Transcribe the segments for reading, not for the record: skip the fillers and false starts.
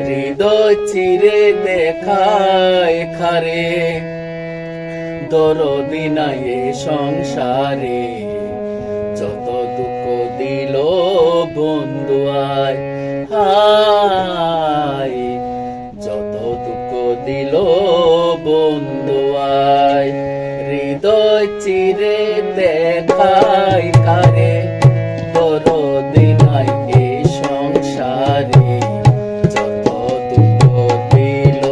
হৃদয় চিরে দেখায় খারে, দরদি নাই এ সংসারে। যত দুঃখ দিল বন্ধু আয় হায়, যত দুঃখ দিল বন্ধু আয়। হৃদয় চিরে দেখায় কারে, দরদি নাই এ সংসারে। যত দুঃখ দিল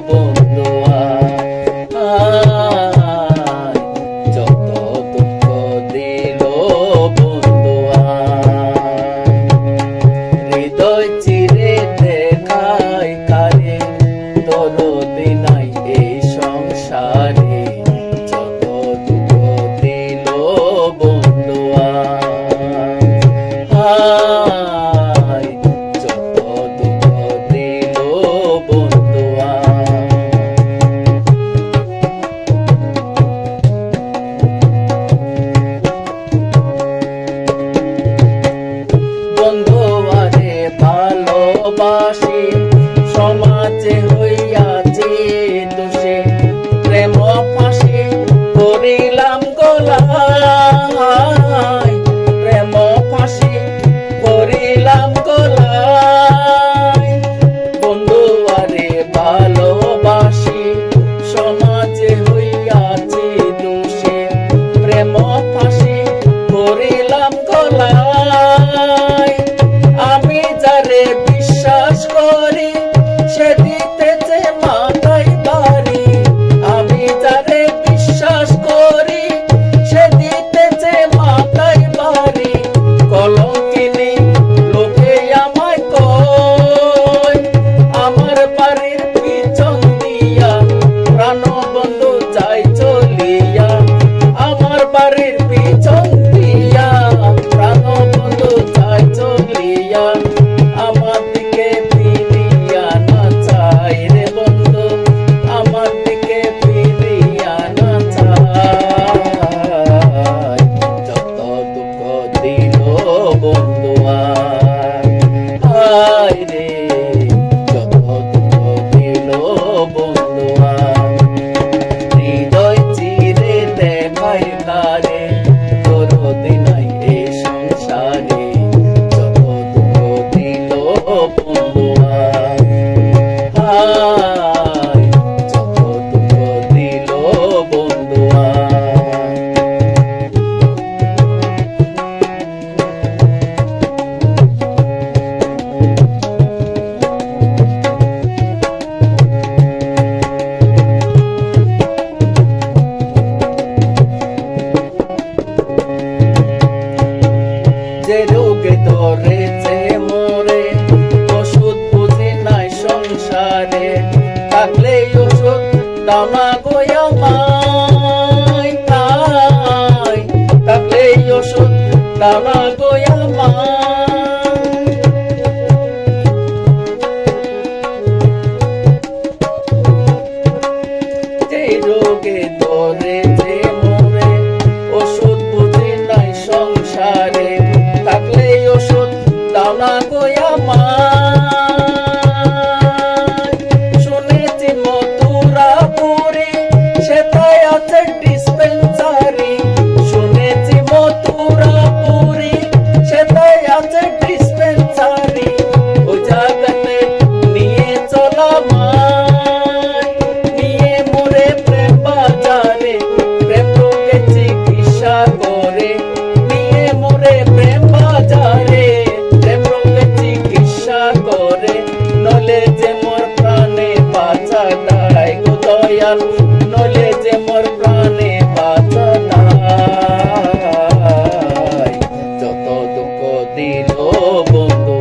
বন্ধু আয়, যত দুঃখ দিল বন্ধু আয়। হৃদয় চিরে দেখায় কারে, দরদি নাই এই সংসারে। যত দুঃখ দিল বন্ধু আয়, যত দুঃখ দিল বন্ধু আয়। বন্ধু আরে ভালোবাসি, সমাজে হইয়াছে দোষে। প্রেম ফাঁসি করিলাম গলায়, প্রেম ফাঁসি করিলাম গলায়। বন্ধু আরে ভালোবাসি, সমাজে হইয়াছে দোষে। প্রেম ফাঁসি করিলাম গলায়। আমি যারে বিশ্বাস করি, সে দিতেছে মাথায় বাড়ি। আমি যারে বিশ্বাস করি, সে দিতেছে মাথায় বাড়ি। কলঙ্কিনী লোকে আমায় কয়, আমার বাড়ির পিছন দিয়া প্রাণবন্ধু যায় চলিয়া। আমার বাড়ির পিছন দিয়া প্রাণবন্ধু যায় চলিয়া। আমার দিকে ফিরিয়া না চাই রে বন্ধু, আমার দিকে ফিরিয়া না চাই। যত দুঃখ দিল বন্ধু আয় রে, যত দুঃখ দিল বন্ধু আয়। হৃদয় চিরে দেখায় কারে, দরদি নাই এ সংসারে। যত দুঃখ দিল বন্ধু আয়, যত দুঃখ দিল বন্ধু আয়। যে রোগে ধরেছে মোরে, ওষুধ বুঝি নাই সংসারে। থাকলে ওষুধ দাও না গো আমায়, থাকলে ওষুধ দাও না গো আমায়। যে রোগে ধরেছে মোরে, ওষুধ বুঝি নাই সংসারে। থাকলে ওষুধ দাও না গো আমায়। শুনেছি মথুরাপুরে, সেটাই আছে ডিসপেন্সারি। শুনেছি মথুরাপুরে, সেটাই আছে ডিসপেন্সারি। ওই জায়গাতে নিয়ে চল আমায়, নিয়ে মোরে প্রেম বাজারে। প্রেম রোগে চিকিৎসা করে, নিয়ে মোরে প্রেম বাজারে। প্রেম রোগে চিকিৎসা করে, নলে যে মোর প্রাণে বাঁচা নাই গো দয়াল, নলে যে মোর প্রাণে বাঁচা নাই। যত দুঃখ দিল বন্ধু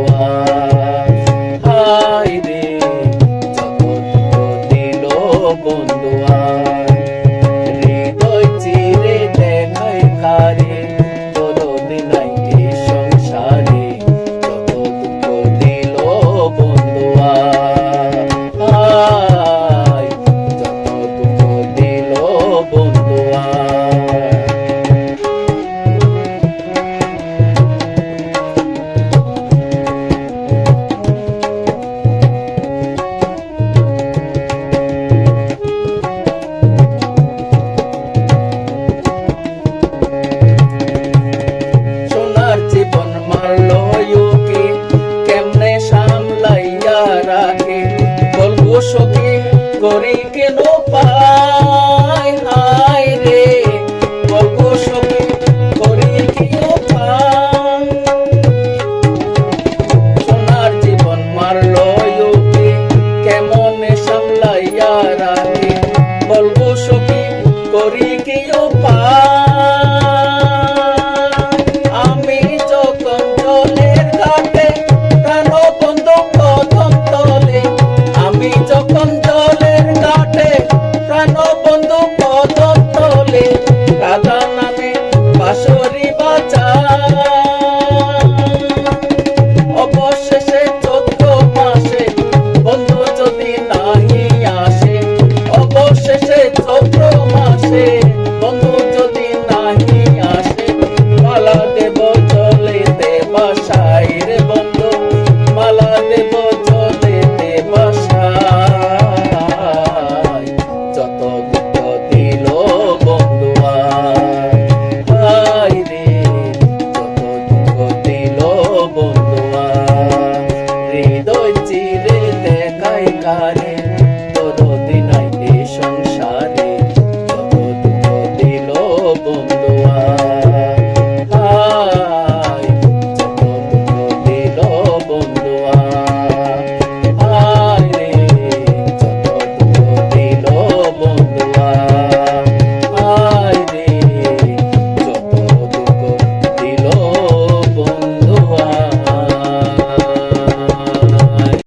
আয় রে, যত দুঃখ দিল বন্ধু আয়। হৃদয় চিরে দেখায় কারে, দরদি নাই এ সংসারে। যত দুঃখ দিল বন্ধু আয়, যত দুঃখ সখী করি কেন পা